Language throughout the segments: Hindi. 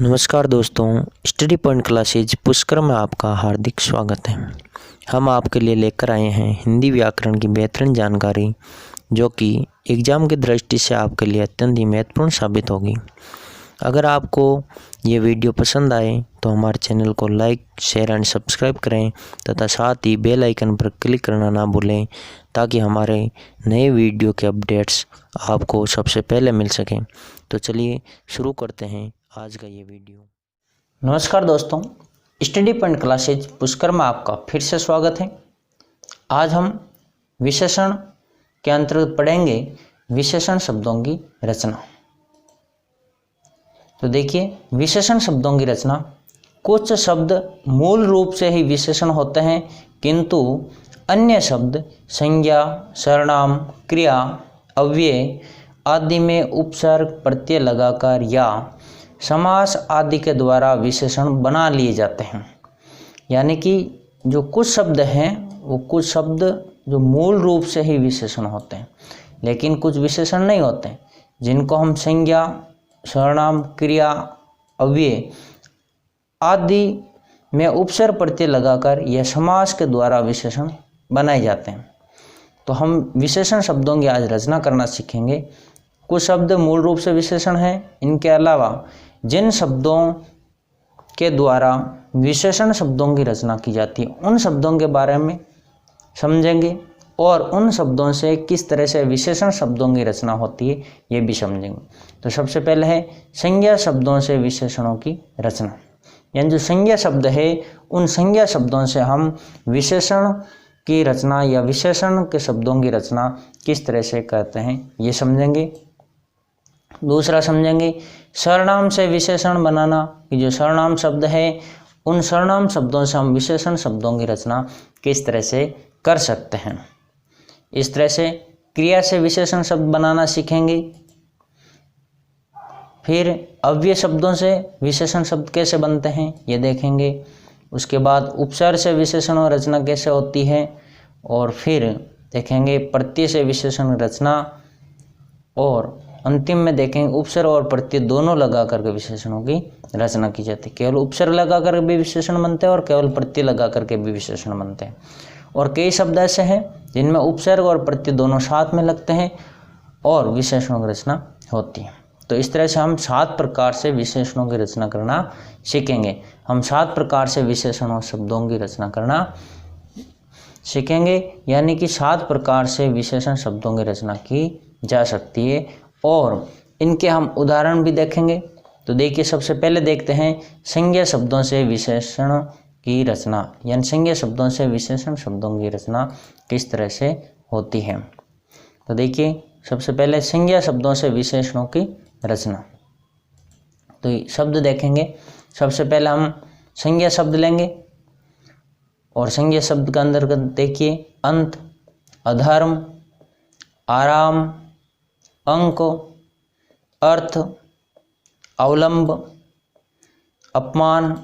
नमस्कार दोस्तों, स्टडी पॉइंट क्लासेज पुष्कर में आपका हार्दिक स्वागत है। हम आपके लिए लेकर आए हैं हिंदी व्याकरण की बेहतरीन जानकारी, जो कि एग्ज़ाम की दृष्टि से आपके लिए अत्यंत ही महत्वपूर्ण साबित होगी। अगर आपको ये वीडियो पसंद आए तो हमारे चैनल को लाइक, शेयर एंड सब्सक्राइब करें तथा साथ ही बेल आइकन पर क्लिक करना ना भूलें, ताकि हमारे नए वीडियो के अपडेट्स आपको सबसे पहले मिल सकें। तो चलिए शुरू करते हैं आज का ये वीडियो। नमस्कार दोस्तों, स्टडी पॉइंट क्लासेज पुष्कर में आपका फिर से स्वागत है। आज हम विशेषण के अंतर्गत पढ़ेंगे विशेषण शब्दों की रचना। तो देखिए, विशेषण शब्दों की रचना। कुछ शब्द मूल रूप से ही विशेषण होते हैं, किंतु अन्य शब्द संज्ञा, सर्वनाम, क्रिया, अव्यय आदि में उपसर्ग प्रत्यय लगाकर या समास आदि के द्वारा विशेषण बना लिए जाते हैं। यानी कि जो कुछ शब्द हैं वो कुछ शब्द जो मूल रूप से ही विशेषण होते हैं, लेकिन कुछ विशेषण नहीं होते हैं, जिनको हम संज्ञा, सर्वनाम, क्रिया, अव्यय आदि में उपसर्ग प्रत्यय लगाकर या समास के द्वारा विशेषण बनाए जाते हैं। तो हम विशेषण शब्दों की आज रचना करना सीखेंगे। कुछ शब्द मूल रूप से विशेषण हैं, इनके अलावा जिन शब्दों के द्वारा विशेषण शब्दों की रचना की जाती है उन शब्दों के बारे में समझेंगे, और उन शब्दों से किस तरह से विशेषण शब्दों की रचना होती है ये भी समझेंगे। तो सबसे पहले है संज्ञा शब्दों से विशेषणों की रचना। यानी जो संज्ञा शब्द है उन संज्ञा शब्दों से हम विशेषण की रचना या विशेषण के शब्दों की रचना किस तरह से करते हैं ये समझेंगे। दूसरा समझेंगे सर्वनाम से विशेषण बनाना, कि जो सर्वनाम शब्द है उन सर्वनाम शब्दों से हम विशेषण शब्दों की रचना किस तरह से कर सकते हैं। इस तरह से क्रिया से विशेषण शब्द बनाना सीखेंगे। फिर अव्यय शब्दों से विशेषण शब्द कैसे बनते हैं ये देखेंगे। उसके बाद उपसर्ग से विशेषण रचना कैसे होती है, और फिर देखेंगे प्रत्यय से विशेषण रचना, और अंतिम में देखेंगे उपसर्ग और प्रत्यय दोनों लगा करके विशेषणों की रचना की जाती है। केवल उपसर्ग लगा कर भी विशेषण बनते हैं और केवल प्रत्यय लगा करके भी विशेषण बनते हैं। और कई शब्द ऐसे हैं जिनमें उपसर्ग और प्रत्यय दोनों साथ में लगते हैं और विशेषणों की रचना होती है। तो इस तरह से हम 7 प्रकार से विशेषणों की रचना करना सीखेंगे। हम 7 प्रकार से विशेषणों शब्दों की रचना करना सीखेंगे, यानी कि 7 प्रकार से विशेषण शब्दों की रचना की जा सकती है, और इनके हम उदाहरण भी देखेंगे। तो देखिए, सबसे पहले देखते हैं संज्ञा शब्दों से विशेषण की रचना, यानी संज्ञा शब्दों से विशेषण शब्दों की रचना किस तरह से होती है। तो देखिए, सबसे पहले संज्ञा शब्दों से विशेषणों की रचना। तो ये शब्द देखेंगे। सबसे पहले हम संज्ञा शब्द लेंगे, और संज्ञा शब्द के अंतर्गत देखिए अंत, अधर्म, आराम, अंक, अर्थ, अवलंब, अपमान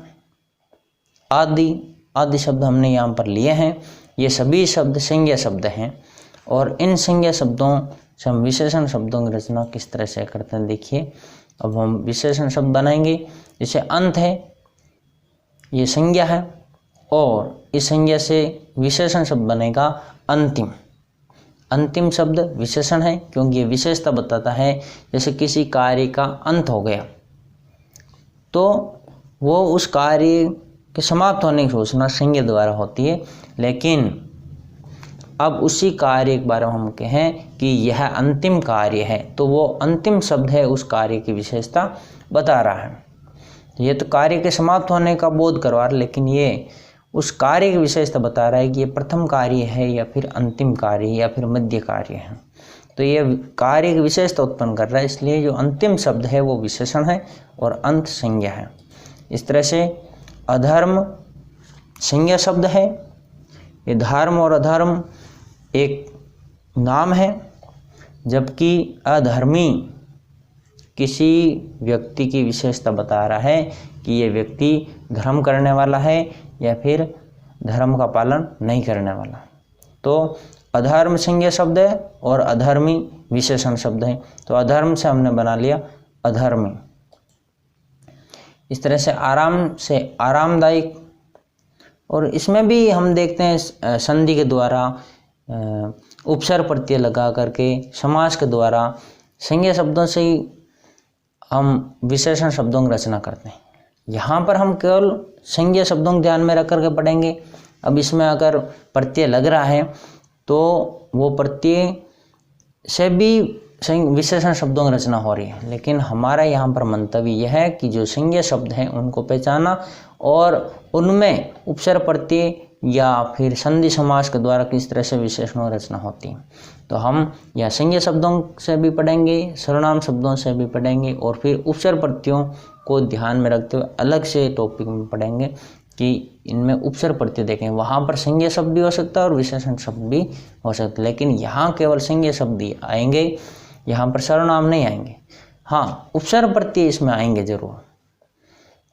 आदि शब्द हमने यहाँ पर लिए हैं। ये सभी शब्द संज्ञा शब्द हैं, और इन संज्ञा शब्दों से हम विशेषण शब्दों की रचना किस तरह से करते हैं देखिए। अब हम विशेषण शब्द बनाएंगे। जैसे अंत है, ये संज्ञा है, और इस संज्ञा से विशेषण शब्द बनेगा अंतिम। अंतिम शब्द विशेषण है, क्योंकि ये विशेषता बताता है। जैसे किसी कार्य का अंत हो गया तो वो उस कार्य के समाप्त होने की सूचना संज्ञा द्वारा होती है, लेकिन अब उसी कार्य के बारे में हम कहें कि यह अंतिम कार्य है, तो वो अंतिम शब्द है उस कार्य की विशेषता बता रहा है। ये तो कार्य के समाप्त होने का बोध करवा रहा है, लेकिन ये उस कार्य की विशेषता बता रहा है कि ये प्रथम कार्य है या फिर अंतिम कार्य या फिर मध्य कार्य है। तो ये कार्य की विशेषता उत्पन्न कर रहा है, इसलिए जो अंतिम शब्द है वो विशेषण है और अंत संज्ञा है। इस तरह से अधर्म संज्ञा शब्द है। ये धर्म और अधर्म एक नाम है, जबकि अधर्मी किसी व्यक्ति की विशेषता बता रहा है कि ये व्यक्ति धर्म करने वाला है या फिर धर्म का पालन नहीं करने वाला। तो अधर्म संज्ञा शब्द है और अधर्मी विशेषण शब्द है। तो अधर्म से हमने बना लिया अधर्मी। इस तरह से आराम से आरामदायक, और इसमें भी हम देखते हैं संधि के द्वारा उपसर्ग प्रत्यय लगा करके समास के द्वारा संज्ञा शब्दों से ही हम विशेषण शब्दों की रचना करते हैं। यहाँ पर हम केवल संज्ञा शब्दों को ध्यान में रख करके पढ़ेंगे। अब इसमें अगर प्रत्यय लग रहा है तो वो प्रत्यय से भी विशेषण शब्दों की रचना हो रही है, लेकिन हमारा यहाँ पर मंतव्य यह है कि जो संज्ञा शब्द हैं उनको पहचाना और उनमें उपसर्ग प्रत्यय या फिर संधि समास के द्वारा किस तरह से विशेषणों की रचना होती है। तो हम यह संज्ञा शब्दों से भी पढ़ेंगे, सर्वनाम शब्दों से भी पढ़ेंगे, और फिर उपसर्ग प्रत्ययों को ध्यान में रखते हुए अलग से टॉपिक में पढ़ेंगे कि इनमें उपसर्ग प्रत्यय देखें। वहाँ पर संज्ञा शब्द भी हो सकता है और विशेषण शब्द भी हो सकता है, लेकिन यहाँ केवल संज्ञा शब्द ही आएंगे, यहाँ पर सर्वनाम नहीं आएंगे। हाँ, उपसर्ग प्रत्यय इसमें आएंगे जरूर।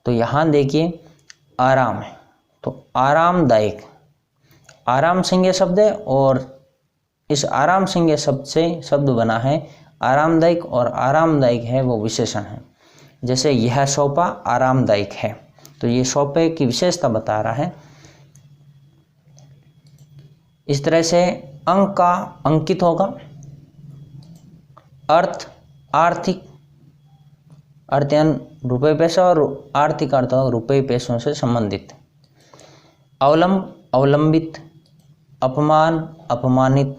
तो यहाँ देखिए आराम है, तो आरामदायक, आराम संज्ञा शब्द है और इस आराम संज्ञा शब्द से शब्द बना है आरामदायक, और आरामदायक है वो विशेषण है। जैसे यह सोफा आरामदायक है, तो ये सोफे की विशेषता बता रहा है। इस तरह से अंक का अंकित होगा, अर्थ आर्थिक, अर्थ रुपये पैसा, और आर्थिक अर्थ रुपये पैसों से संबंधित। अवलंब अवलंबित, अपमान अपमानित,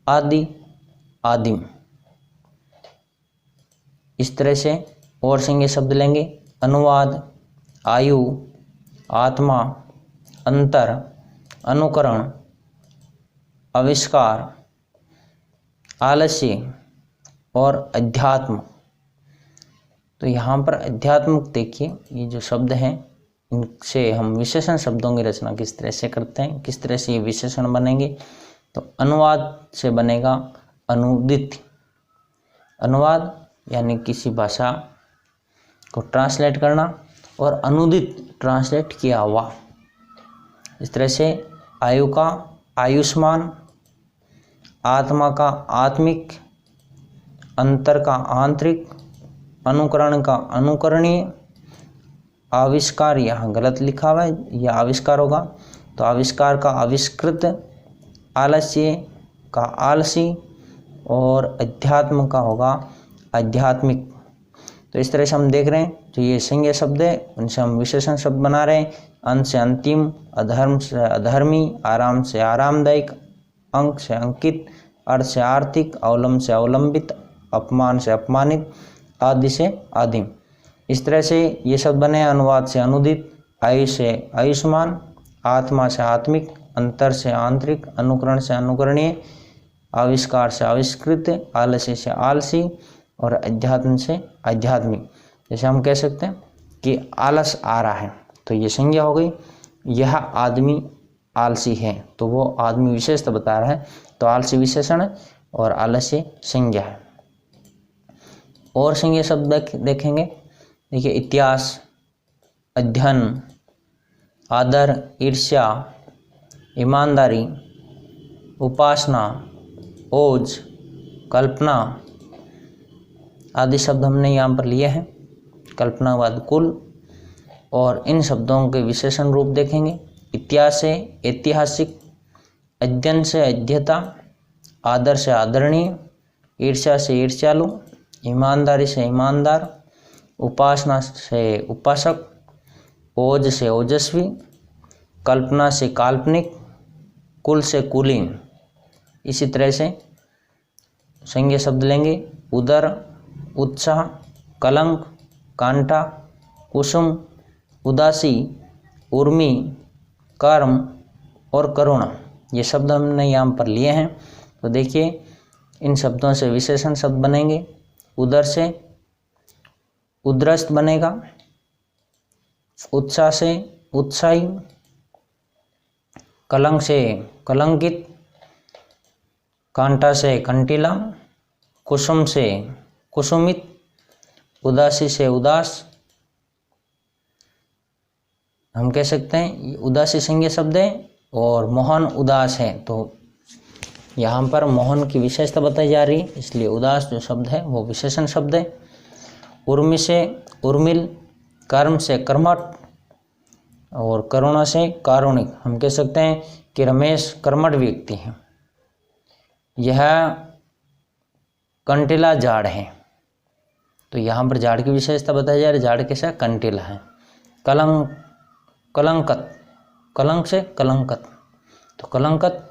आदि आदिम। इस तरह से और संज्ञा शब्द लेंगे, अनुवाद, आयु, आत्मा, अंतर, अनुकरण, आविष्कार, आलस्य और अध्यात्म। तो यहाँ पर अध्यात्म देखिए, ये जो शब्द हैं इनसे हम विशेषण शब्दों की रचना किस तरह से करते हैं, किस तरह से ये विशेषण बनेंगे। तो अनुवाद से बनेगा अनुदित, अनुवाद यानी किसी भाषा को ट्रांसलेट करना, और अनुदित ट्रांसलेट किया हुआ। इस तरह से आयु का आयुष्मान, आत्मा का आत्मिक, अंतर का आंतरिक, अनुकरण का अनुकरणीय, आविष्कार यहाँ गलत लिखा हुआ है, यह आविष्कार होगा, तो आविष्कार का आविष्कृत, आलस्य का आलसी, और अध्यात्म का होगा आध्यात्मिक। तो इस तरह से हम देख रहे हैं जो ये संज्ञा शब्द है उनसे हम विशेषण शब्द बना रहे हैं। अंत से अंतिम, अधर्म से अधर्मी, आराम से आरामदायक, अंक से अंकित, अर्थ से आर्थिक, अवलंब से अवलंबित, अपमान से अपमानित, आदि से आदिम। इस तरह से ये शब्द बने। अनुवाद से अनुदित, आयु से आयुष्मान, आत्मा से आत्मिक, अंतर से आंतरिक, अनुकरण से अनुकरणीय, आविष्कार से आविष्कृत, आलस्य से आलसी, और अध्यात्म से आध्यात्मिक। जैसे हम कह सकते हैं कि आलस आ रहा है, तो ये संज्ञा हो गई। यह आदमी आलसी है, तो वो आदमी विशेषता बता रहा है, तो आलसी विशेषण है और आलस्य संज्ञा है। और संज्ञा शब्द देखेंगे, देखिए इतिहास, अध्ययन, आदर, ईर्ष्या, ईमानदारी, उपासना, ओज, कल्पना आदि शब्द हमने यहाँ पर लिए हैं। कल्पनावाद कुल, और इन शब्दों के विशेषण रूप देखेंगे। इतिहास से ऐतिहासिक, अध्ययन से अध्येता, आदर से आदरणीय, ईर्ष्या से ईर्ष्यालु, ईमानदारी से ईमानदार, उपासना से उपासक, ओज से ओजस्वी, कल्पना से काल्पनिक, कुल से कुलीन। इसी तरह से संज्ञा शब्द लेंगे। उदर, उत्साह, कलंक, कांटा, कुसुम, उदासी, उर्मी, कर्म और करुणा, ये शब्द हमने यहाँ पर लिए हैं। तो देखिए इन शब्दों से विशेषण शब्द बनेंगे। उदर से उद्रस्त बनेगा, उत्साह से उत्साही, कलंक से कलंकित, कांटा से कंटीला, कुसुम से कुसुमित, उदासी से उदास। हम कह सकते हैं उदासी संज्ञा शब्द है और मोहन उदास है, तो यहाँ पर मोहन की विशेषता बताई जा रही है, इसलिए उदास जो शब्द है वो विशेषण शब्द है। उर्मी से उर्मिल, कर्म से कर्मठ और करुणा से कारुणिक। हम कह सकते हैं कि रमेश कर्मठ व्यक्ति है। यह कंटीला झाड़ है। तो यहाँ पर झाड़ की विशेषता बताई जा रही है। झाड़ कैसा कंटीला है। कलंकत, कलंक से कलंकत, तो कलंकत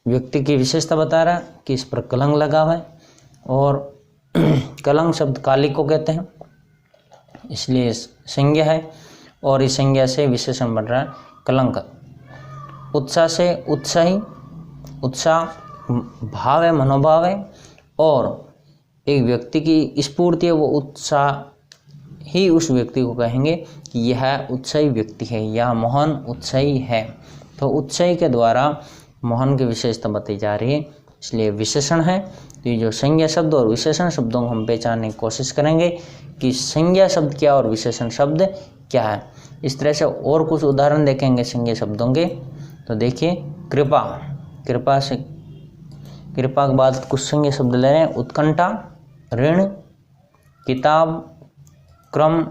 व्यक्ति की विशेषता बता रहा है कि इस पर कलंक लगा हुआ है। और कलंक शब्द काली को कहते हैं, इसलिए संज्ञा है और इस संज्ञा से विशेषण बन रहा है कलंकत। उत्साह से उत्साही, उत्साह भाव है, मनोभाव है, और एक व्यक्ति की स्फूर्ति है, वो उत्साह ही उस व्यक्ति को कहेंगे कि यह उत्साही व्यक्ति है या मोहन उत्साही है। तो उत्साही के द्वारा मोहन की विशेषता बताई जा रही है, इसलिए विशेषण है। तो ये जो संज्ञा शब्द और विशेषण शब्दों को हम पहचानने की कोशिश करेंगे कि संज्ञा शब्द क्या और विशेषण शब्द क्या है। इस तरह से और कुछ उदाहरण देखेंगे संज्ञा शब्दों के। तो देखिए कृपा, कृपा से कृपा के बाद कुछ संज्ञा शब्द ले रहे हैं। उत्कंठा, ऋण, किताब, क्रम,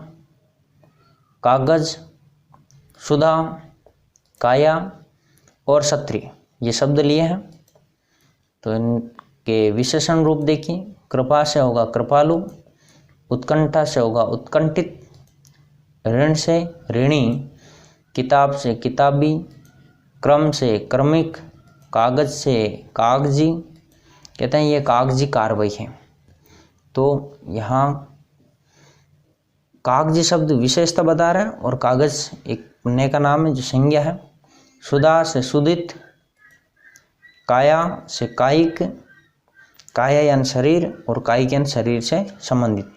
कागज, सुधा, काया और क्षत्रिय, ये शब्द लिए हैं। तो इनके विशेषण रूप देखिए। कृपा से होगा कृपालु, उत्कंठा से होगा उत्कंठित, ऋण से ऋणी, किताब से किताबी, क्रम से क्रमिक, कागज से कागजी। कहते हैं ये कागजी कार्रवाई है। तो यहाँ कागजी शब्द विशेषता बता रहा है और कागज एक पन्ने का नाम है जो संज्ञा है। सुधा से सुदित, काया से कायिक, काया यानी शरीर और कायिक यानी शरीर से संबंधित,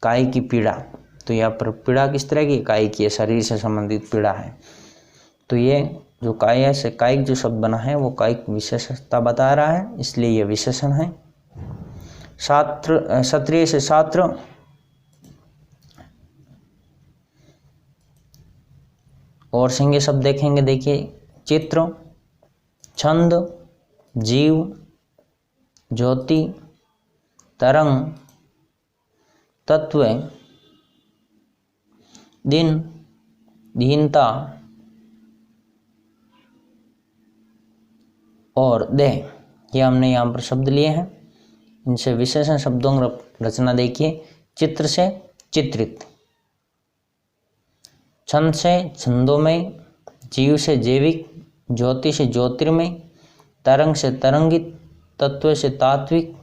काय की पीड़ा। तो यहाँ पर पीड़ा किस तरह की, काय की, शरीर से संबंधित पीड़ा है। तो ये जो काया से कायिक जो शब्द बना है वो कायिक विशेषता बता रहा है, इसलिए ये विशेषण है। छात्र, क्षत्रिय से छात्र, और संज्ञा शब्द देखेंगे। देखिए चित्र, छंद, जीव, ज्योति, तरंग, तत्व, दिन, दीनता और देह, ये हमने यहाँ पर शब्द लिए हैं। इनसे विशेषण शब्दों की रचना देखिए। चित्र से चित्रित, छंद से छंदोमय, जीव से जैविक, ज्योति से ज्योतिर्मय, तरंग से तरंगित, तत्व से तात्विक,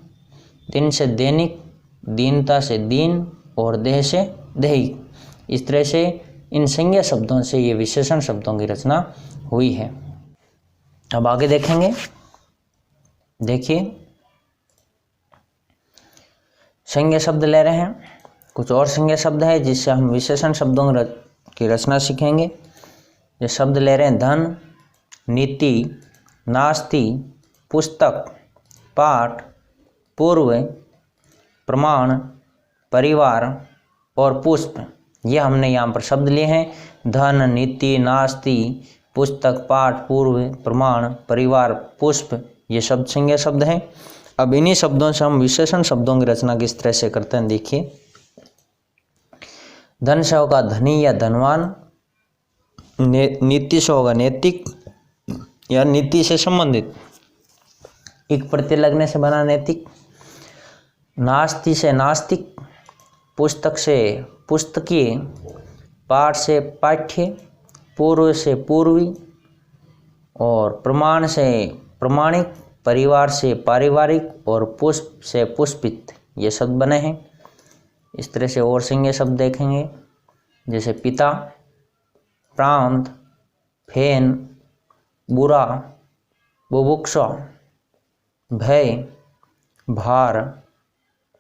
दिन से दैनिक, दीनता से दीन और देह से दैहिक। इस तरह से इन संज्ञा शब्दों से ये विशेषण शब्दों की रचना हुई है। अब आगे देखेंगे। देखिए संज्ञा शब्द ले रहे हैं, कुछ और संज्ञा शब्द है जिससे हम विशेषण शब्दों की रचना सीखेंगे। ये शब्द ले रहे हैं धन, नीति, नास्ति, पुस्तक, पाठ, पूर्व, प्रमाण, परिवार और पुष्प। ये हमने यहाँ पर शब्द लिए हैं। धन, नीति, नास्ति, पुस्तक, पाठ, पूर्व, प्रमाण, परिवार, पुष्प, ये शब्द संज्ञा शब्द हैं। अब इन्हीं शब्दों से हम विशेषण शब्दों की रचना किस तरह से करते हैं देखिए। धन से होगा धनी या धनवान, नीति से होगा नैतिक या नीति से संबंधित, एक प्रत्यय लगने से बना नैतिक। नास्ति से नास्तिक, पुस्तक से पुस्तकीय, पाठ से पाठ्य, पूर्व से पूर्वी और प्रमाण से प्रमाणिक, परिवार से पारिवारिक और पुष्प से पुष्पित, ये शब्द बने हैं। इस तरह से और संज्ञा शब्द देखेंगे जैसे पिता, प्रांत, फेन, बुरा, बुभुक्षा, भय, भार,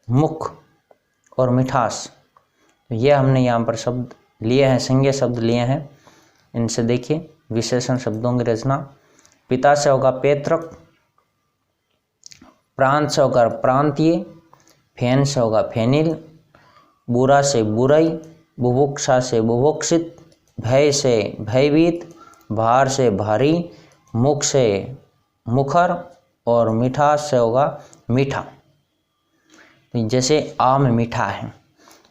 मुख और मिठास। तो ये हमने यहाँ पर शब्द लिए हैं, संज्ञा शब्द लिए हैं। इनसे देखिए विशेषण शब्दों की रचना। पिता से होगा पैतृक, प्रांत से होगा प्रांतीय, फेन से होगा फेनिल, बुरा से बुराई, बुभुक्षा से बुभुक्षित, भय से भयभीत, भार से भारी, मुख से मुखर और मिठास से होगा मीठा। जैसे आम मीठा है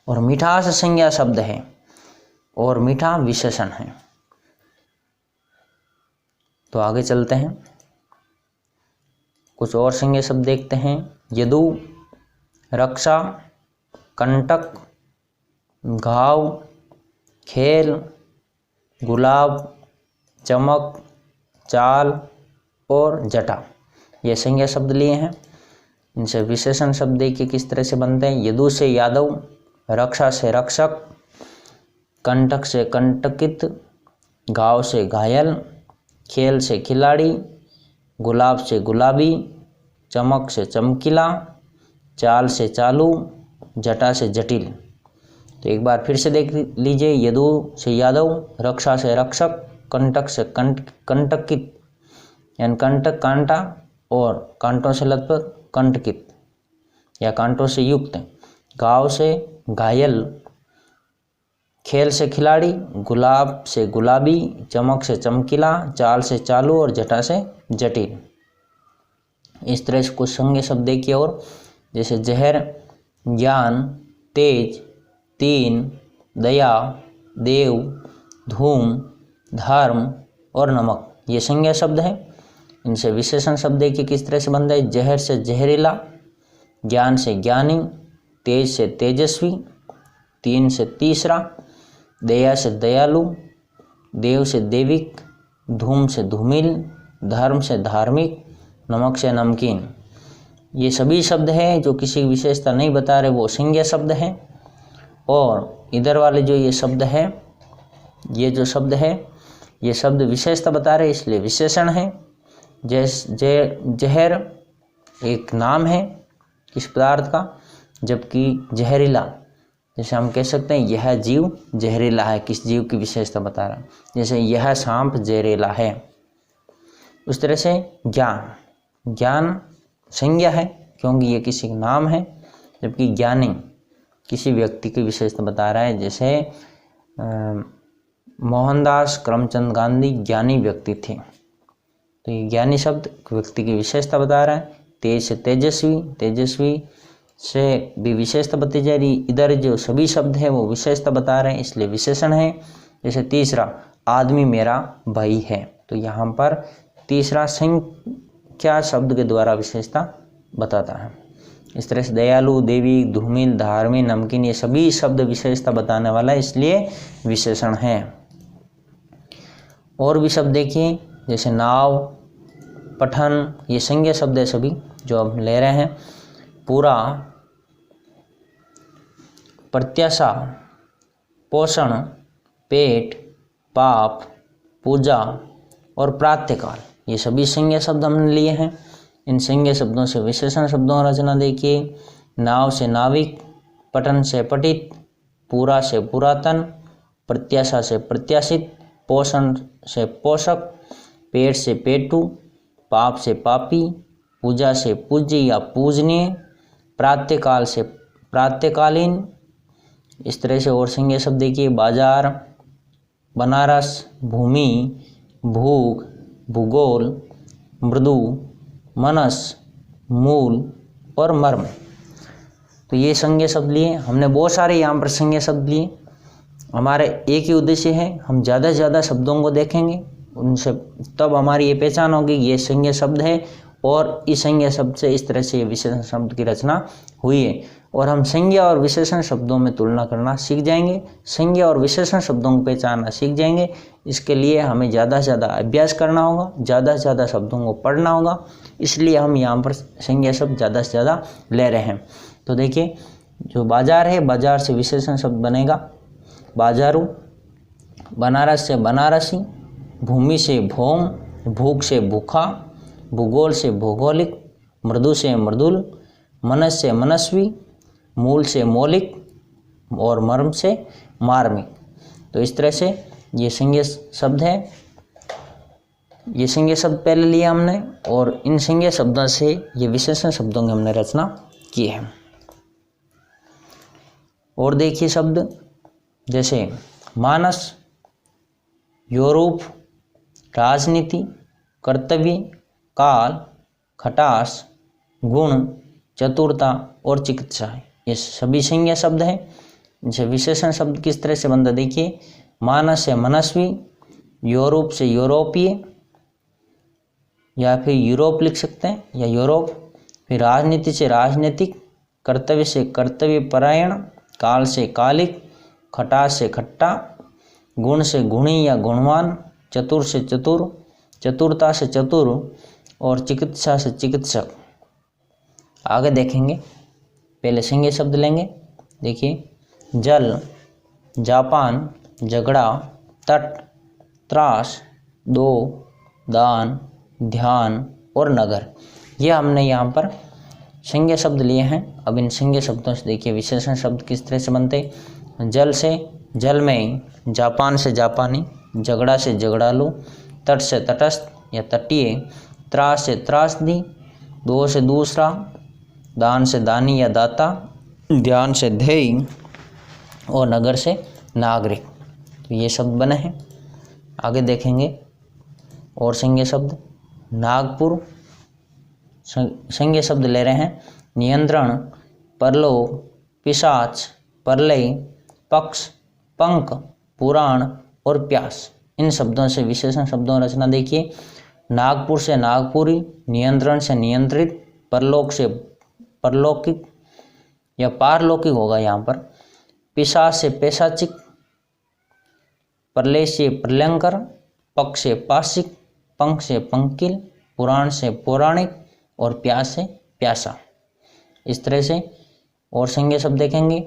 और मिठास संज्ञा शब्द है। और मीठा विशेषण है। तो आगे चलते हैं, कुछ और संज्ञा शब्द देखते हैं। यदु, रक्षा, कंटक, घाव, खेल, गुलाब, चमक, चाल और जटा, ये संज्ञा शब्द लिए हैं। इनसे विशेषण शब्द देखिए किस तरह से बनते हैं। यदु से यादव, रक्षा से रक्षक, कंटक से कंटकित, घाव से घायल, खेल से खिलाड़ी, गुलाब से गुलाबी, चमक से चमकीला, चाल से चालू, जटा से जटिल। तो एक बार फिर से देख लीजिए। यदु से यादव, रक्षा से रक्षक, कंटक से कंटकित यानी कंटक कांटा और कांटों से लथपथ कंटकित या कांटों से युक्त, घाव से घायल, खेल से खिलाड़ी, गुलाब से गुलाबी, चमक से चमकीला, चाल से चालू और जटा से जटिल। इस तरह से कुछ संज्ञा शब्द देखिए और, जैसे जहर, ज्ञान, तेज, तीन, दया, देव, धूम, धर्म और नमक, ये संज्ञा शब्द है। इनसे विशेषण शब्द देखिए किस तरह से बनता है। जहर से जहरीला, ज्ञान से ज्ञानी, तेज से तेजस्वी, तीन से तीसरा, दया से दयालु, देव से देविक, धूम से धूमिल, धर्म से धार्मिक, नमक से नमकीन। ये सभी शब्द हैं जो किसी विशेषता नहीं बता रहे, वो संज्ञा शब्द हैं। और इधर वाले जो ये शब्द है, ये जो शब्द है, ये शब्द विशेषता बता रहे इसलिए विशेषण है। जहर एक नाम है किस पदार्थ का, जबकि जहरीला, जैसे हम कह सकते हैं यह जीव जहरीला है, किस जीव की विशेषता बता रहा है, जैसे यह सांप जहरीला है। उस तरह से ज्ञान संज्ञा है क्योंकि ये किसी का नाम है, जबकि ज्ञानी किसी व्यक्ति की विशेषता बता रहा है। जैसे मोहनदास करमचंद गांधी ज्ञानी व्यक्ति थे, तो ये ज्ञानी शब्द व्यक्ति की विशेषता बता रहा है। तेज से तेजस्वी, तेजस्वी से भी विशेषता बताई जा रही। इधर जो सभी शब्द है वो विशेषता बता रहे हैं इसलिए विशेषण है। जैसे तीसरा, आदमी मेरा भाई है, तो यहाँ पर तीसरा संख्या शब्द के द्वारा विशेषता बताता है। इस तरह से दयालु, देवी, धूमिल, धार्मिक, नमकीन, ये सभी शब्द विशेषता बताने वाला है इसलिए विशेषण है। और भी शब्द देखिए, जैसे नाव, पठन, ये संज्ञा शब्द है सभी जो हम ले रहे हैं। पूरा, प्रत्याशा, पोषण, पेट, पाप, पूजा और प्रातःकाल, ये सभी संज्ञा शब्द हमने लिए हैं। इन संज्ञा शब्दों से विशेषण शब्दों की रचना देखिए। नाव से नाविक, पठन से पठित, पूरा से पुरातन, प्रत्याशा से प्रत्याशित, पोषण से पोषक, पेट से पेटू, पाप से पापी, पूजा से पूज्य या पूजनीय, प्रातःकाल से प्रातःकालीन। इस तरह से और संज्ञा शब्द देखिए। बाजार, बनारस, भूमि, भूख, भूगोल, मृदु, मनस, मूल और मर्म। तो ये संज्ञा शब्द लिए हमने, बहुत सारे यहाँ पर संज्ञा शब्द लिए। हमारे एक ही उद्देश्य है, हम ज़्यादा से ज़्यादा शब्दों को देखेंगे, उनसे तब हमारी ये पहचान होगी ये संज्ञा शब्द है और इस संज्ञा शब्द से इस तरह से ये विशेषण शब्द की रचना हुई है। और हम संज्ञा और विशेषण शब्दों में तुलना करना सीख जाएंगे, संज्ञा और विशेषण शब्दों को पहचानना सीख जाएंगे। इसके लिए हमें ज़्यादा से ज़्यादा अभ्यास करना होगा, ज़्यादा से ज़्यादा शब्दों को पढ़ना होगा, इसलिए हम यहाँ पर संज्ञा शब्द ज़्यादा से ज़्यादा ले रहे हैं। तो देखिए, जो बाजार है, बाजार से विशेषण शब्द बनेगा बाजारू, बनारस से बनारसी, भूमि से भौम, भूख से भूखा, भूगोल से भौगोलिक, मृदु से मृदुल, मनस से मनस्वी, मूल से मौलिक और मर्म से मार्मिक। तो इस तरह से ये संज्ञा शब्द है। ये संज्ञा शब्द पहले लिए हमने और इन संज्ञा शब्दों से ये विशेषण शब्दों की हमने रचना की है। और देखिए शब्द जैसे मानस, यूरोप, राजनीति, कर्तव्य, काल, खटास, गुण, चतुरता और चिकित्सा, ये सभी संज्ञा शब्द हैं। इनसे विशेषण शब्द किस तरह से बनता देखिए। मानस से मनस्वी, यूरोप से यूरोपीय या फिर यूरोप लिख सकते हैं या यूरोप। फिर राजनीति से राजनीतिक, कर्तव्य से कर्तव्य परायण, काल से कालिक, खटास से खट्टा, गुण से गुणी या गुणवान, चतुर से चतुर, चतुरता से चतुर और चिकित्सा से चिकित्सक। आगे देखेंगे, पहले संज्ञा शब्द लेंगे। देखिए, जल, जापान, झगड़ा, तट, त्रास, दो, दान, ध्यान और नगर। ये हमने यहाँ पर संज्ञा शब्द लिए हैं। अब इन संज्ञा शब्दों से देखिए विशेषण शब्द किस तरह से बनते। जल से जलमय, जापान से जापानी, झगड़ा से झगड़ालू, तट से तटस्थ या तटीय, त्रास से त्रासदी, दो से दूसरा, दान से दानी या दाता, ध्यान से ध्येय और नगर से नागरिक। तो ये शब्द बने हैं। आगे देखेंगे और संज्ञा शब्द। नागपुर, संज्ञा शब्द ले रहे हैं। नियंत्रण, परलोक, पिशाच, परलय, पक्ष, पंख, पुराण और प्यास। इन शब्दों से विशेषण शब्दों की रचना देखिए। नागपुर से नागपुरी, नियंत्रण से नियंत्रित, परलोक से परलौकिक या पारलौकिक होगा यहाँ पर, पिशाच से पैशाचिक, प्रलय से प्रलयंकर, पक्ष से पाशिक, पंख से पंकिल, पुराण से पौराणिक और प्यास से प्यासा। इस तरह से और संज्ञा शब्द देखेंगे।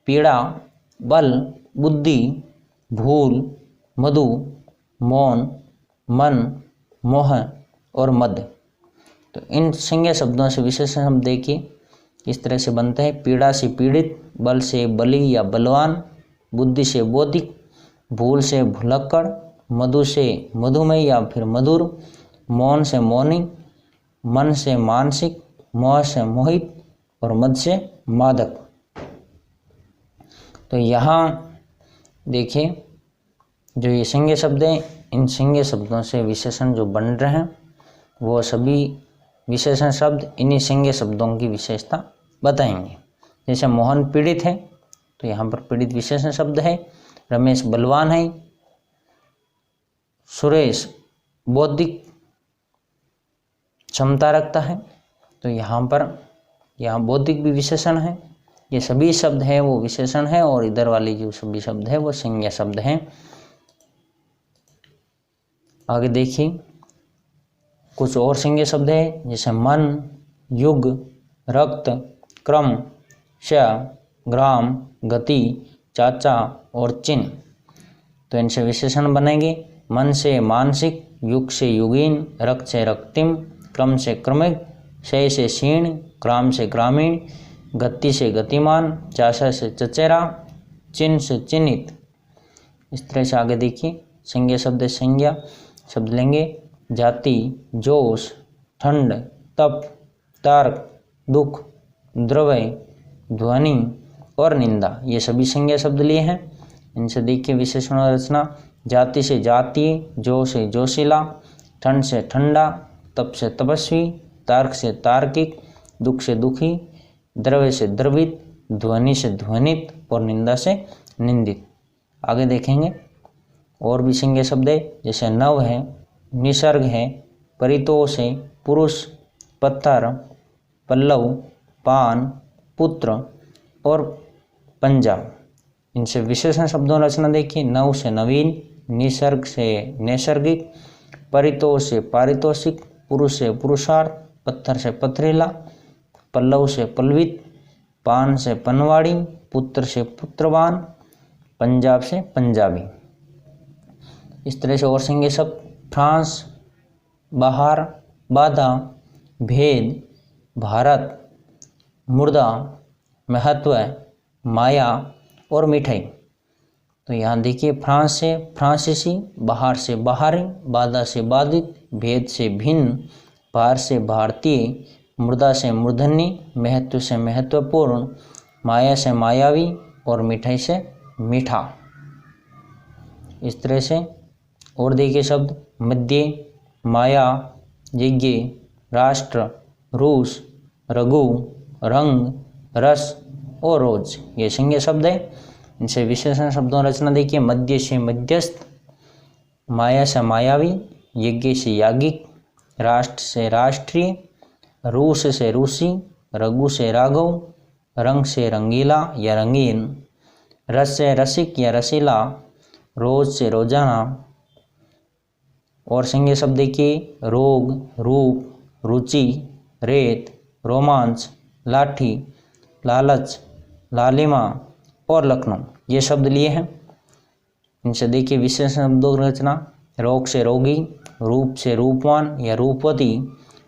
पीड़ा, बल, बुद्धि, भूल, मधु, मौन, मन, मोह और मद। तो इन संज्ञा शब्दों से विशेषण शब्द देखिए इस तरह से बनते हैं। पीड़ा से पीड़ित, बल से बली या बलवान, बुद्धि से बौद्धिक, भूल से भुलक्कड़, मधु से मधुमेह या फिर मधुर, मौन से मौनी, मन से मानसिक, मोह से मोहित और मद से मादक। तो यहाँ देखिए जो ये संज्ञा शब्द हैं, इन संज्ञा शब्दों से विशेषण जो बन रहे हैं वो सभी विशेषण शब्द इन्हीं संज्ञा शब्दों की विशेषता बताएंगे। जैसे मोहन पीड़ित है तो यहाँ पर पीड़ित विशेषण शब्द है। रमेश बलवान है, सुरेश बौद्धिक क्षमता रखता है, तो यहाँ बौद्धिक भी विशेषण है। ये सभी शब्द हैं वो विशेषण है और इधर वाली जो सभी शब्द है वो संज्ञा शब्द हैं। आगे देखिए कुछ और संज्ञा शब्द है जैसे मन, युग, रक्त, क्रम, श, ग्राम, गति, चाचा और चिन्ह। तो इनसे विशेषण बनेंगे। मन से मानसिक, युग से युगीन, रक्त से रक्तिम, क्रम से क्रमिक, शय से क्षीण, ग्राम से ग्रामीण, गति से गतिमान, चाचा से चचेरा, चिन्ह से चिन्हित। इस तरह से आगे देखिए संज्ञा शब्द संज्ञा शब्द लेंगे। जाति, जोश, ठंड, तप, तर्क, दुख, द्रव्य, ध्वनि और निंदा। ये सभी संज्ञा शब्द लिए हैं। इनसे देखिए विशेषण और रचना। जाति से जातीय, जो से जोशीला, ठंड से ठंडा, तप से तपस्वी, तर्क से तार्किक, दुख से दुखी, द्रव्य से द्रवित, ध्वनि से ध्वनित और निंदा से निंदित। आगे देखेंगे और भी संज्ञा शब्द है जैसे नव है, निसर्ग है, परितोष है, पुरुष, पत्थर, पल्लव, पान, पुत्र और पंजाब। इनसे विशेषण शब्दों रचना देखिए। नव से नवीन, निसर्ग से नैसर्गिक, परितोष से पारितोषिक, पुरुष से पुरुषार्थ, पत्थर से पथरीला, पल्लव से पल्लवित, पान से पनवाड़ी, पुत्र से पुत्रवान, पंजाब से पंजाबी। इस तरह से और संज्ञा शब्द फ्रांस, बाहर, बाधा, भेद, भारत, मुर्दा, महत्व, माया और मिठाई। तो यहाँ देखिए फ्रांस से फ्रांसीसी, बाहर से बाहरी, बाधा से बाधित, भेद से भिन्न, बाहर से भारतीय, मुर्दा से मूर्धन्य, महत्व से महत्वपूर्ण, माया से मायावी और मिठाई से मीठा। इस तरह से और देखिए शब्द मध्य, माया, यज्ञ, राष्ट्र, रूस, रघु, रंग, रस और रोज। ये संज्ञा शब्द है। इनसे विशेषण शब्दों रचना देखिए। मध्य से मध्यस्थ, माया से मायावी, यज्ञ से याज्ञिक, राष्ट्र से राष्ट्रीय, रूस से रूसी, रघु से राघव, रंग से रंगीला या रंगीन, रस से रसिक या रसीला, रोज से रोजाना। और संज्ञा शब्द देखिए। रोग, रूप, रुचि, रेत, रोमांच, लाठी, लालच, लालिमा और लखनऊ, ये शब्द लिए हैं। इनसे देखिए विशेषण शब्दों की रचना। रोग से रोगी, रूप से रूपवान या रूपवती,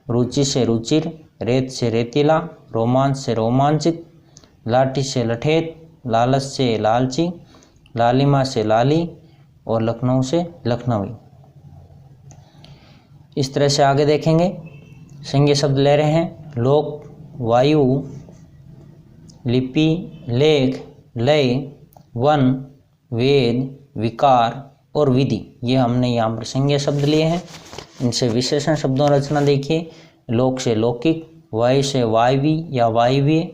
रुचि से रुचिर, रेत से रेतीला, रोमांच से रोमांचित, लाठी से लठेत, लालच से लालची, लालिमा से लाली और लखनऊ से लखनवी। इस तरह से आगे देखेंगे। संज्ञा शब्द ले रहे हैं। लोक, वायु, लिपि, लेख, लय, वन, वेद, विकार और विधि, ये हमने यहाँ पर संज्ञा शब्द लिए हैं। इनसे विशेषण शब्दों रचना देखिए। लोक से लौकिक, वायु से वायवी या वायवीय,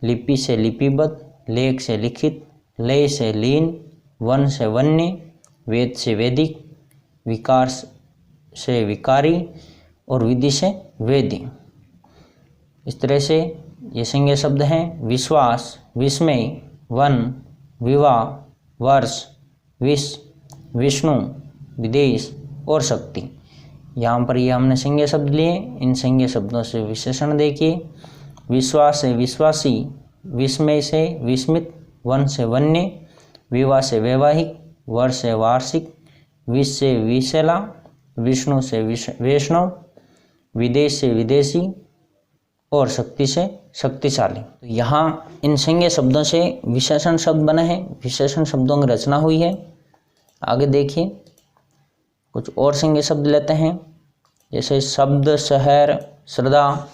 लिपि से लिपिबद्ध, लेख से लिखित, लय से लीन, वन से वन्य, वेद से वैदिक, विकार से विकारी और विधि से वेदी। इस तरह से ये संज्ञा शब्द हैं। विश्वास, विस्मय, वन, विवाह, वर्ष, विष, विष्णु, विदेश और शक्ति। यहाँ पर ये हमने संज्ञा शब्द लिए। इन संज्ञा शब्दों से विशेषण देखिए। विश्वास से विश्वासी, विस्मय से विस्मित, वन से वन्य, विवाह से वैवाहिक, वर्ष से वार्षिक, विष से विषैला, विष्णु से वैष्णव, विदेश से विदेशी और शक्ति से शक्तिशाली। तो यहाँ इन संज्ञा शब्दों से विशेषण शब्द बने हैं, विशेषण शब्दों की रचना हुई है। आगे देखिए कुछ और संज्ञा शब्द लेते हैं, जैसे शब्द, शहर, श्रद्धा,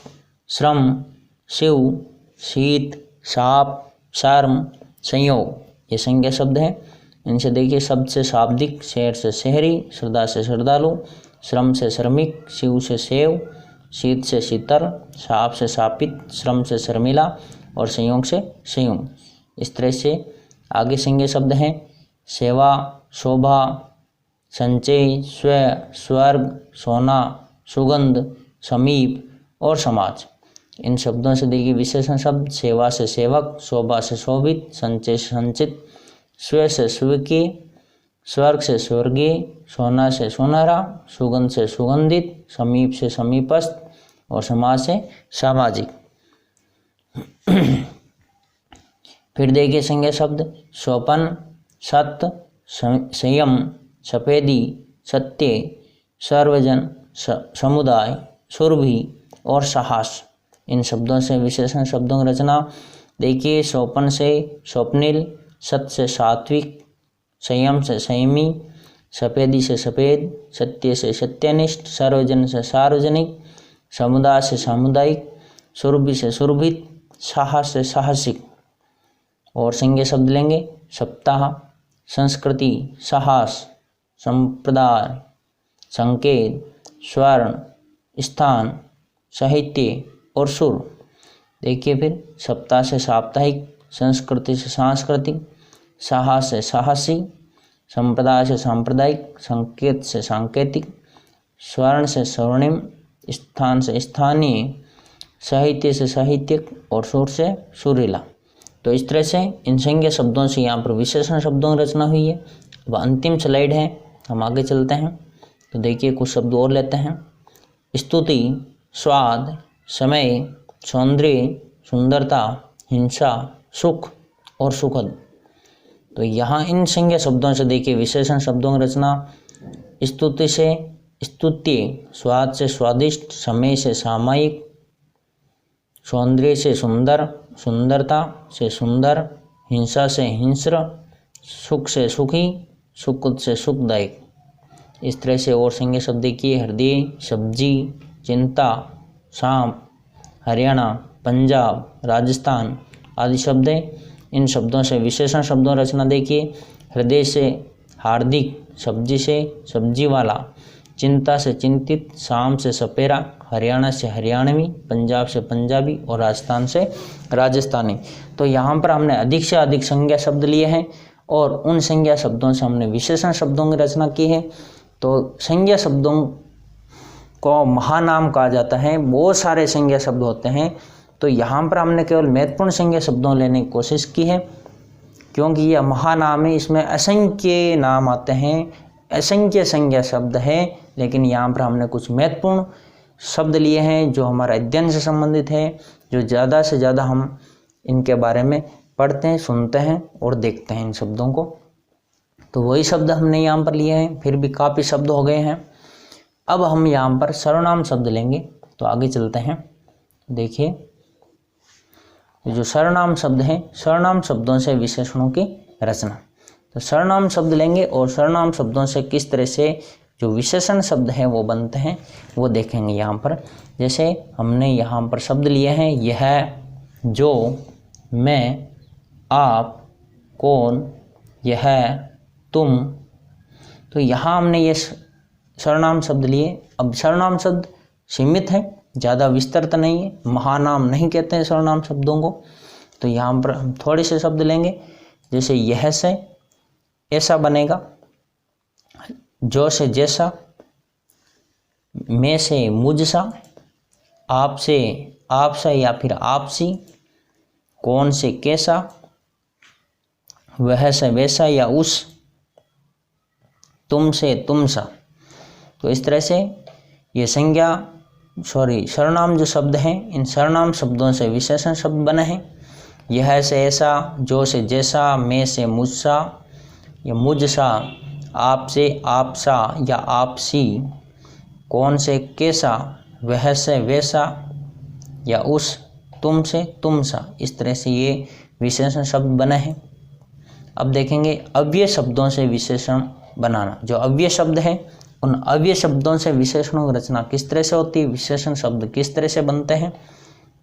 श्रम, शिव, शीत, साप, शर्म, संयोग, ये संज्ञा शब्द हैं। इनसे देखिए। शब्द से शाब्दिक, शहर से शहरी, श्रद्धा से श्रद्धालु, श्रम से श्रमिक, शिव से सेव, शीत से शीतल, साप से शापित, श्रम से शर्मिला और संयोग से संयोग। इस तरह से आगे संज्ञा शब्द हैं। सेवा, शोभा, संचय, स्व, स्वर्ग, सोना, सुगंध, समीप और समाज। इन शब्दों से देखिए विशेषण शब्द। सेवा से सेवक, शोभा से शोभित, संचय से संचित, स्व से स्वीकीय, स्वर्ग से स्वर्गीय, सोना से सुनहरा, सुगंध से सुगंधित, समीप से समीपस्थ और समाज से सामाजिक। फिर देखिए संज्ञा शब्द। स्वपन, सत्य, संयम, सफेदी, सत्य, सर्वजन, समुदाय, सुरभि और साहस। इन शब्दों से विशेषण शब्दों की रचना देखिए। स्वपन से स्वप्निल, सत्य से सात्विक, संयम से संयमी, सफेदी से सफेद, सत्य से सत्यनिष्ठ, सर्वजन से सार्वजनिक, समुदाय से सामुदायिक, सुरभि से सुरभित, साहस से साहसिक। और संज्ञा शब्द लेंगे। सप्ताह, संस्कृति, साहस, संप्रदाय, संकेत, स्वर्ण, स्थान, साहित्य और सुर। देखिए फिर सप्ताह से साप्ताहिक, संस्कृति से सांस्कृतिक, साहस से साहसी, संप्रदाय से सांप्रदायिक, संकेत से सांकेतिक, स्वर्ण से स्वर्णिम, स्थान से स्थानीय, साहित्य से साहित्यिक और सुर से सुरीला। तो इस तरह से इन संज्ञा शब्दों से यहाँ पर विशेषण शब्दों की रचना हुई है। अब अंतिम स्लाइड है, हम आगे चलते हैं। तो देखिए कुछ शब्द और लेते हैं। स्तुति, स्वाद, समय, सौंदर्य, सुंदरता, हिंसा, सुख और सुखद। तो यहाँ इन संज्ञा शब्दों से देखिए विशेषण शब्दों की रचना। स्तुति से स्तुत्य, स्वाद से स्वादिष्ट, समय से सामयिक, सौंदर्य से सुंदर, सुंदरता से सुंदर, हिंसा से हिंस्र, सुख से सुखी, सुखद से सुखदायक। इस तरह से और संज्ञा शब्द देखिए। हृदय, सब्जी, चिंता, सांप, हरियाणा, पंजाब, राजस्थान आदि शब्द हैं। इन शब्दों से विशेषण शब्दों रचना देखिए। हृदय से हार्दिक, सब्जी से सब्जी वाला, चिंता से चिंतित, शाम से सपेरा, हरियाणा से हरियाणवी, पंजाब से पंजाबी और राजस्थान से राजस्थानी। तो यहाँ पर हमने अधिक से अधिक संज्ञा शब्द लिए हैं और उन संज्ञा शब्दों से हमने विशेषण शब्दों की रचना की है। तो संज्ञा शब्दों को महानाम कहा जाता है। बहुत सारे संज्ञा शब्द होते हैं, तो यहाँ पर हमने केवल महत्वपूर्ण संज्ञा शब्दों लेने की कोशिश की है, क्योंकि यह महानाम है, इसमें असंख्य नाम आते हैं, असंख्य संज्ञा शब्द है, लेकिन यहाँ पर हमने कुछ महत्वपूर्ण शब्द लिए हैं जो हमारे अध्ययन से संबंधित है, जो ज़्यादा से ज़्यादा हम इनके बारे में पढ़ते हैं, सुनते हैं और देखते हैं इन शब्दों को। तो वही शब्द हमने यहाँ पर लिए हैं, फिर भी काफ़ी शब्द हो गए हैं। अब हम यहाँ पर सर्वनाम शब्द लेंगे, तो आगे चलते हैं। देखिए जो सर्वनाम शब्द हैं, सर्वनाम शब्दों से विशेषणों की रचना। तो सर्वनाम शब्द लेंगे और सर्वनाम शब्दों से किस तरह से जो विशेषण शब्द हैं वो बनते हैं वो देखेंगे यहाँ पर। जैसे हमने यहाँ पर शब्द लिए हैं यह, जो, मैं, आप, कौन, यह, तुम। तो यहाँ हमने ये सर्वनाम शब्द लिए। अब सर्वनाम शब्द सीमित है, ज़्यादा विस्तृत नहीं है, महानाम नहीं कहते हैं सर्वनाम शब्दों को। तो यहाँ पर हम थोड़े से शब्द लेंगे, जैसे यह से ऐसा बनेगा, जो से जैसा, मैं से मुझसा, आप से आपसा या फिर आपसी, कौन से कैसा, वह से वैसा या उस, तुम से तुमसा। तो इस तरह से ये सर्वनाम जो शब्द हैं, इन सर्वनाम शब्दों से विशेषण शब्द बने हैं। यह से ऐसा, जो से जैसा, मैं से मुझसा या मुझसा, आप से आपसा या आपसी, कौन से कैसा, वह से वैसा या उस, तुम से तुमसा। इस तरह से ये विशेषण शब्द बने हैं। अब देखेंगे अव्यय शब्दों से विशेषण बनाना। जो अव्यय शब्द हैं उन अव्यय शब्दों से विशेषणों की रचना किस तरह से होती है, विशेषण शब्द किस तरह से बनते हैं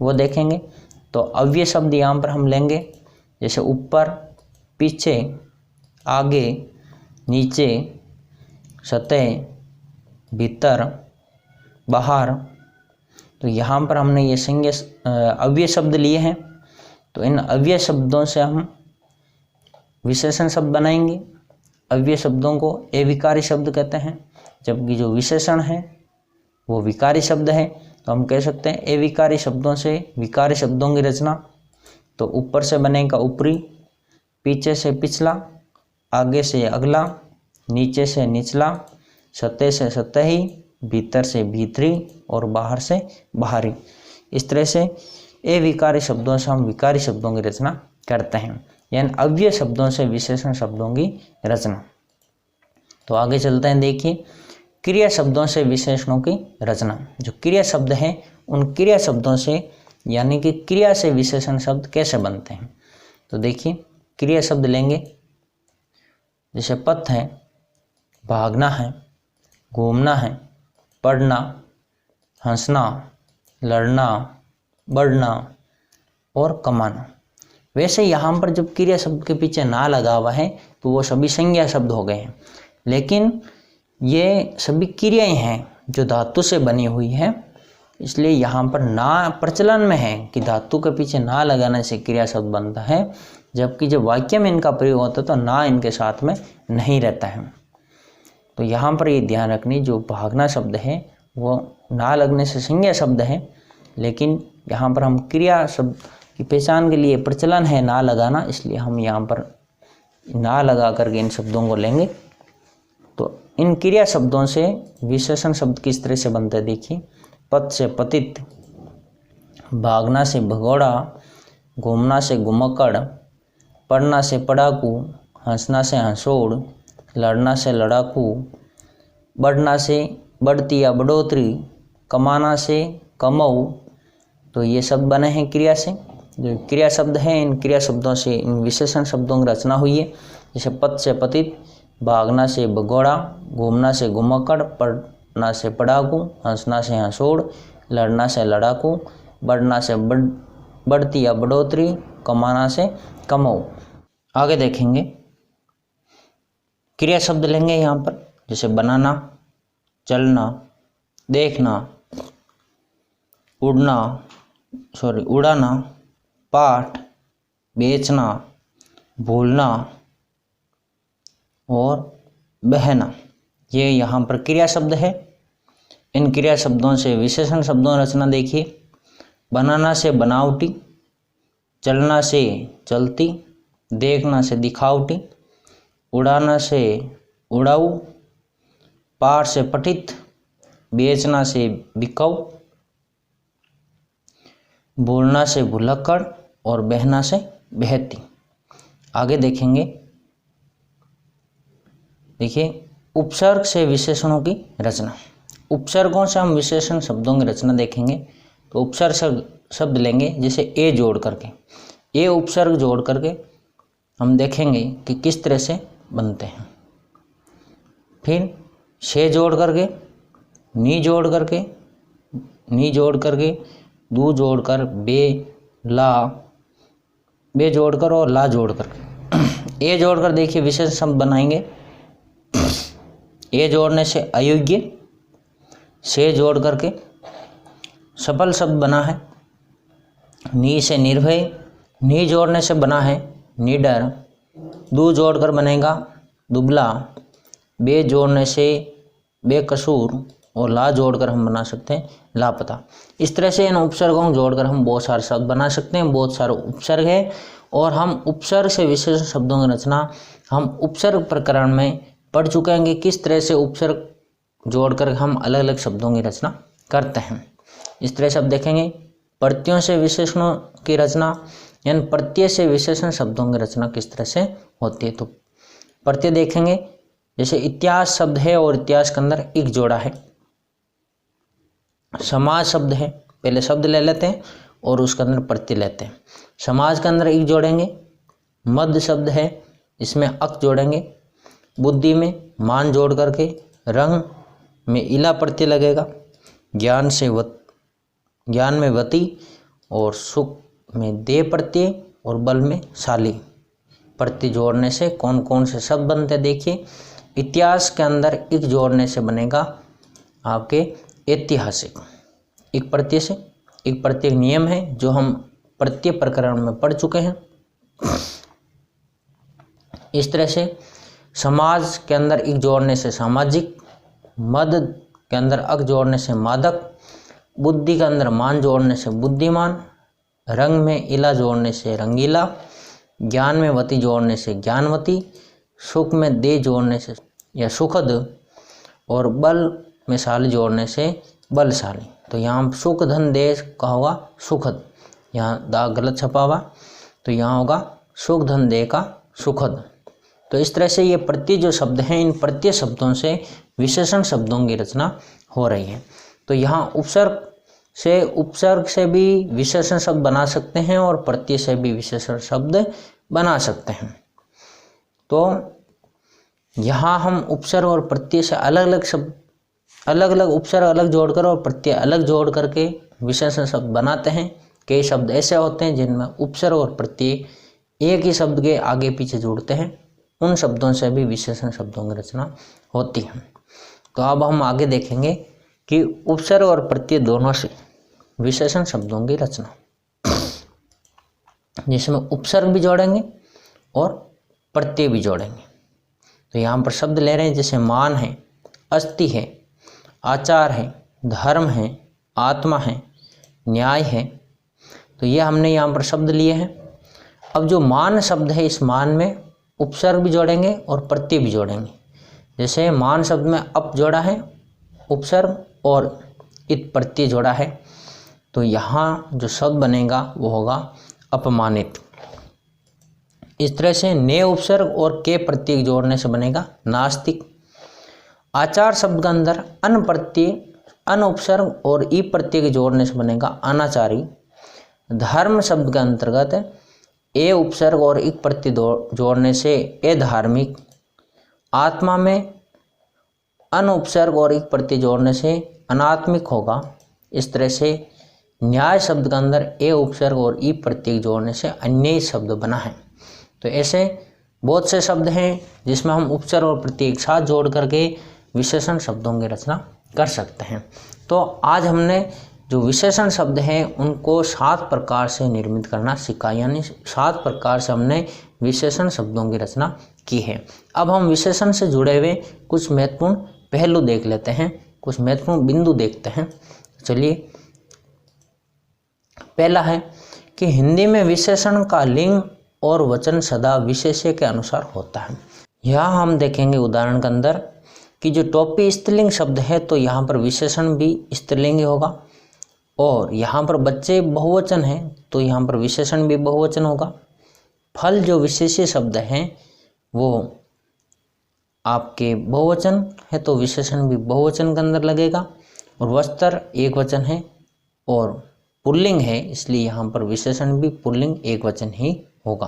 वो देखेंगे। तो अव्यय शब्द यहाँ पर हम लेंगे, जैसे ऊपर, पीछे, आगे, नीचे, सतह, भीतर, बाहर। तो यहाँ पर हमने ये अव्यय शब्द लिए हैं। तो इन अव्यय शब्दों से हम विशेषण शब्द बनाएंगे। अव्यय शब्दों को अविकारी शब्द कहते हैं, जबकि जो विशेषण है वो विकारी शब्द है। तो हम कह सकते हैं अविकारी शब्दों से विकारी शब्दों की रचना। तो ऊपर से बनेगा ऊपरी, पीछे से पिछला, आगे से अगला, नीचे से निचला, सतह से सतही, भीतर से भीतरी और बाहर से बाहरी। इस तरह से अविकारी शब्दों से हम विकारी शब्दों की रचना करते हैं, यानी अव्यय शब्दों से विशेषण शब्दों की रचना। तो आगे चलते हैं। देखिए क्रिया शब्दों से विशेषणों की रचना। जो क्रिया शब्द हैं उन क्रिया शब्दों से, यानी कि क्रिया से विशेषण शब्द कैसे बनते हैं। तो देखिए क्रिया शब्द लेंगे, जैसे पथ है, भागना है, घूमना है, पढ़ना, हंसना, लड़ना, बढ़ना और कमाना। वैसे यहाँ पर जब क्रिया शब्द के पीछे ना लगा हुआ है तो वो सभी संज्ञा शब्द हो गए हैं, लेकिन ये सभी क्रियाएं हैं जो धातु से बनी हुई है, इसलिए यहाँ पर ना प्रचलन में है कि धातु के पीछे ना लगाने से क्रिया शब्द बनता है, जबकि जब वाक्य में इनका प्रयोग होता है तो ना इनके साथ में नहीं रहता है। तो यहाँ पर ये ध्यान रखनी, जो भागना शब्द है वो ना लगने से संज्ञा शब्द है, लेकिन यहाँ पर हम क्रिया शब्द की पहचान के लिए प्रचलन है ना लगाना, इसलिए हम यहाँ पर ना लगा करके इन शब्दों को लेंगे। तो इन क्रिया शब्दों से विशेषण शब्द किस तरह से बनते हैं। देखिए पथ से पतित, भागना से भगोड़ा, घूमना से घुमक्कड़, पढ़ना से पढ़ाकू, हंसना से हंसोड़, लड़ना से लड़ाकू, बढ़ना से बढ़ती या बढ़ोतरी, कमाना से कमाऊ। तो ये शब्द बने हैं क्रिया से। जो क्रिया शब्द हैं इन क्रिया शब्दों से इन विशेषण शब्दों की रचना हुई है। जैसे पथ से पतित, भागना से भगोड़ा, घूमना से घुमक्कड़, पढ़ना से पढ़ाकू, हंसना से हंसोड़, लड़ना से लड़ाकू, बढ़ना से बढ़ती या बढ़ोतरी, कमाना से कमाऊ। आगे देखेंगे क्रिया शब्द लेंगे यहाँ पर, जैसे बनाना, चलना, देखना, उड़ाना, पाठ, बेचना, भूलना और बहना। ये यहाँ पर क्रिया शब्द है। इन क्रिया शब्दों से विशेषण शब्दों रचना देखिए। बनाना से बनावटी, चलना से चलती, देखना से दिखावटी, उड़ाना से उड़ाऊ, पाठ से पठित, बेचना से बिकाऊ, भूलना से भुलक्कड़ और बहना से बहती। आगे देखेंगे। देखिए उपसर्ग से विशेषणों की रचना। उपसर्गों से हम विशेषण शब्दों की रचना देखेंगे। तो उपसर्ग शब्द लेंगे जैसे ए जोड़ करके, ए उपसर्ग जोड़ करके हम देखेंगे कि किस तरह से बनते हैं। फिर से जोड़ करके, नी जोड़ करके, दू जोड़कर, बे जोड़कर और ला जोड़कर। ए जोड़कर देखिए विशेषण शब्द बनाएंगे। ए जोड़ने से अयोग्य, से जोड़ करके सफल शब्द बना है। नी से निर्भय, नी जोड़ने से बना है निडर। दू जोड़कर बनेगा दुबला, बे जोड़ने से बेकसूर और ला जोड़कर हम बना सकते हैं लापता। इस तरह से इन उपसर्गों को जोड़कर हम बहुत सारे शब्द बना सकते हैं। बहुत सारे उपसर्ग है और हम उपसर्ग से विशेषण शब्दों की रचना हम उपसर्ग प्रकरण में पढ़ चुके हैं कि किस तरह से उपसर्ग जोड़कर हम अलग अलग शब्दों की रचना करते हैं। इस तरह से आप देखेंगे प्रत्ययों से विशेषणों की रचना, यानी प्रत्यय से विशेषण शब्दों की रचना किस तरह से होती है। तो प्रत्यय देखेंगे जैसे इतिहास शब्द है और इतिहास के अंदर एक जोड़ा है। समाज शब्द है, पहले शब्द ले लेते हैं और उसके अंदर प्रत्यय लेते हैं। समाज के अंदर एक जोड़ेंगे। मध्य शब्द है, इसमें अक जोड़ेंगे। बुद्धि में मान जोड़ करके, रंग में इला प्रत्यय लगेगा। ज्ञान में वती और सुख में दे प्रत्यय और बल में शाली प्रत्यय जोड़ने से कौन कौन से शब्द बनते देखिए। इतिहास के अंदर एक जोड़ने से बनेगा आपके ऐतिहासिक। एक प्रत्यय से, एक प्रत्यय नियम है जो हम प्रत्यय प्रकरण में पढ़ चुके हैं। इस तरह से समाज के अंदर एक जोड़ने से सामाजिक, मद के अंदर अक जोड़ने से मादक, बुद्धि के अंदर मान जोड़ने से बुद्धिमान, रंग में इला जोड़ने से रंगीला, ज्ञान में वती जोड़ने से ज्ञानवती, सुख में दे जोड़ने से या सुखद और बल में शाली जोड़ने से बलशाली। तो यहाँ सुख धन दे का होगा सुखद, यहाँ दा गलत छपा हुआ, तो यहाँ होगा सुख धन दे का सुखद। तो इस तरह से ये प्रत्यय जो शब्द हैं, इन प्रत्यय शब्दों से विशेषण शब्दों की रचना हो रही है। तो यहाँ उपसर्ग से भी विशेषण शब्द बना सकते हैं और प्रत्यय से भी विशेषण शब्द बना सकते हैं। तो यहाँ हम उपसर्ग और प्रत्यय से अलग अलग शब्द, अलग अलग उपसर्ग अलग जोड़कर और प्रत्यय अलग जोड़ करके विशेषण शब्द बनाते हैं। कई शब्द ऐसे होते हैं जिनमें उपसर्ग और प्रत्यय एक ही शब्द के आगे पीछे जोड़ते हैं, उन शब्दों से भी विशेषण शब्दों की रचना होती है। तो अब हम आगे देखेंगे कि उपसर्ग और प्रत्यय दोनों से विशेषण शब्दों की रचना, जिसमें उपसर्ग भी जोड़ेंगे और प्रत्यय भी जोड़ेंगे। तो यहाँ पर शब्द ले रहे हैं जैसे मान है, अस्ति है, आचार है, धर्म है, आत्मा है, न्याय है। तो ये हमने यहाँ पर शब्द लिए हैं। अब जो मान शब्द है, इस मान में उपसर्ग भी जोड़ेंगे और प्रत्यय भी जोड़ेंगे। जैसे मान शब्द में अप जोड़ा है उपसर्ग और इत प्रत्यय जोड़ा है, तो यहाँ जो शब्द बनेगा वो होगा अपमानित। इस तरह से ने उपसर्ग और के प्रत्यय जोड़ने से बनेगा नास्तिक। आचार शब्द के अंदर अन प्रत्यय, अन उपसर्ग और ई प्रत्यय जोड़ने से बनेगा अनाचारी। धर्म शब्द के अंतर्गत ए उपसर्ग और एक प्रत्यय जोड़ने से ए धार्मिक। आत्मा में अन उपसर्ग और एक प्रत्यय जोड़ने से अनात्मिक होगा। इस तरह से न्याय शब्द के अंदर ए उपसर्ग और ई प्रत्यय जोड़ने से अन्याय शब्द बना है। तो ऐसे बहुत से शब्द हैं जिसमें हम उपसर्ग और प्रत्यय एक साथ जोड़ करके विशेषण शब्दों की रचना कर सकते हैं। तो आज हमने जो विशेषण शब्द हैं उनको 7 प्रकार से निर्मित करना सीखा, यानी 7 प्रकार से हमने विशेषण शब्दों की रचना की है। अब हम विशेषण से जुड़े हुए कुछ महत्वपूर्ण पहलू देख लेते हैं, कुछ महत्वपूर्ण बिंदु देखते हैं। चलिए, पहला है कि हिंदी में विशेषण का लिंग और वचन सदा विशेष्य के अनुसार होता है। यहाँ हम देखेंगे उदाहरण के अंदर कि जो टोपी स्त्रीलिंग शब्द है तो यहाँ पर विशेषण भी स्त्रीलिंग होगा, और यहाँ पर बच्चे बहुवचन है तो यहाँ पर विशेषण भी बहुवचन होगा। फल जो विशेष्य शब्द हैं वो आपके बहुवचन है तो विशेषण भी बहुवचन के अंदर लगेगा, और वस्त्र एक वचन है और पुल्लिंग है इसलिए यहाँ पर विशेषण भी पुल्लिंग एक वचन ही होगा।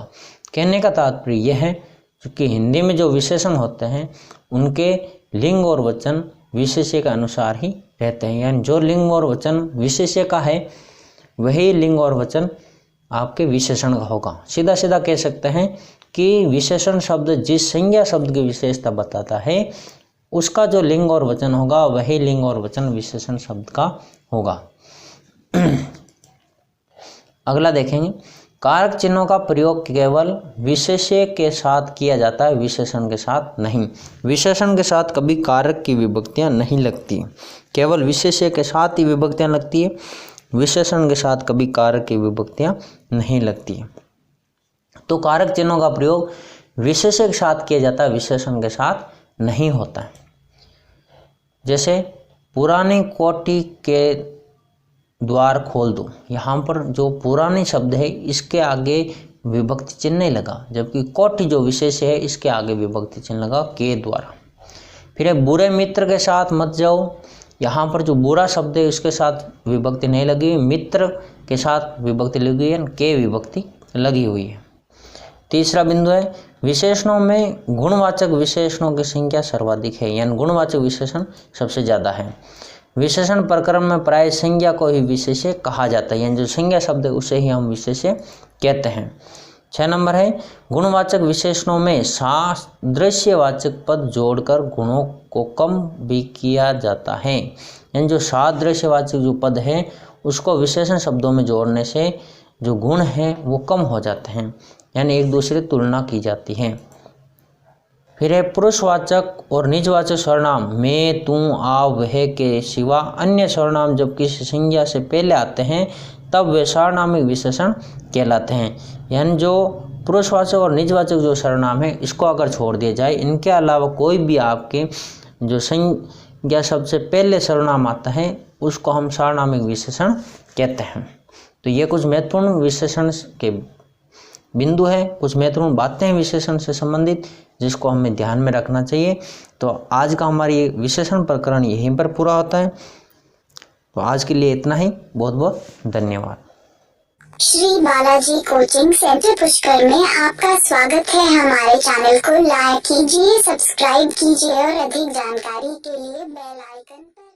कहने का तात्पर्य यह है क्योंकि हिंदी में जो विशेषण होते हैं उनके लिंग और वचन विशेष्य के अनुसार ही रहते हैं, यानी जो लिंग और वचन विशेष्य का है वही लिंग और वचन आपके विशेषण का होगा। सीधा सीधा कह सकते हैं कि विशेषण शब्द जिस संज्ञा शब्द की विशेषता बताता है उसका जो लिंग और वचन होगा वही लिंग और वचन विशेषण शब्द का होगा। अगला देखेंगे, कारक चिन्हों का प्रयोग केवल विशेष्य के साथ किया जाता है, विशेषण के साथ नहीं। विशेषण के साथ कभी कारक की विभक्तियां नहीं लगती, केवल विशेष्य के साथ ही विभक्तियां लगती है, विशेषण के साथ कभी कारक की विभक्तियां नहीं लगती। तो कारक चिन्हों का प्रयोग विशेष्य के साथ किया जाता है, विशेषण के साथ नहीं होता है। जैसे पुरानी कोठी के द्वार खोल दो, यहाँ पर जो पुरानी शब्द है इसके आगे विभक्ति चिन्ह नहीं लगा, जबकि कोठी जो विशेष है इसके आगे विभक्ति चिन्ह लगा के द्वारा। फिर एक बुरे मित्र के साथ मत जाओ, यहाँ पर जो बुरा शब्द है उसके साथ विभक्ति नहीं लगी, मित्र के साथ विभक्ति लगी हुई है, के विभक्ति लगी हुई है। तीसरा बिंदु है, विशेषणों में गुणवाचक विशेषणों की संख्या सर्वाधिक है, यानी गुणवाचक विशेषण सबसे ज़्यादा है। विशेषण प्रकरण में प्राय संज्ञा को ही विशेष्य कहा जाता है, यानी जो संज्ञा शब्द है उसे ही हम विशेष्य कहते हैं। 6 नंबर है, गुणवाचक विशेषणों में सादृश्यवाचक पद जोड़कर गुणों को कम भी किया जाता है, यानी जो सादृश्यवाचक जो पद है उसको विशेषण शब्दों में जोड़ने से जो गुण हैं वो कम हो जाते हैं, यानी एक दूसरे तुलना की जाती है। फिर है पुरुषवाचक और निजवाचक सर्वनाम मैं, तू, आप, वह के सिवा अन्य सर्वनाम जब किसी संज्ञा से पहले आते हैं तब वे सार्वनामिक विशेषण कहलाते हैं, यानी जो पुरुषवाचक और निजवाचक जो सर्वनाम है इसको अगर छोड़ दिया जाए, इनके अलावा कोई भी आपके जो संज्ञा शब्द से पहले सर्वनाम आता है उसको हम सार्वनामिक विशेषण कहते हैं। तो ये कुछ महत्वपूर्ण विशेषण के बिंदु है, कुछ महत्वपूर्ण बातें हैं विशेषण से संबंधित जिसको हमें ध्यान में रखना चाहिए। तो आज का हमारा ये विशेषण प्रकरण यहीं पर पूरा होता है। तो आज के लिए इतना ही, बहुत बहुत धन्यवाद। श्री बालाजी कोचिंग सेंटर पुष्कर में आपका स्वागत है। हमारे चैनल को लाइक कीजिए, सब्सक्राइब कीजिए और अधिक जानकारी के लिए बेल आइकन पर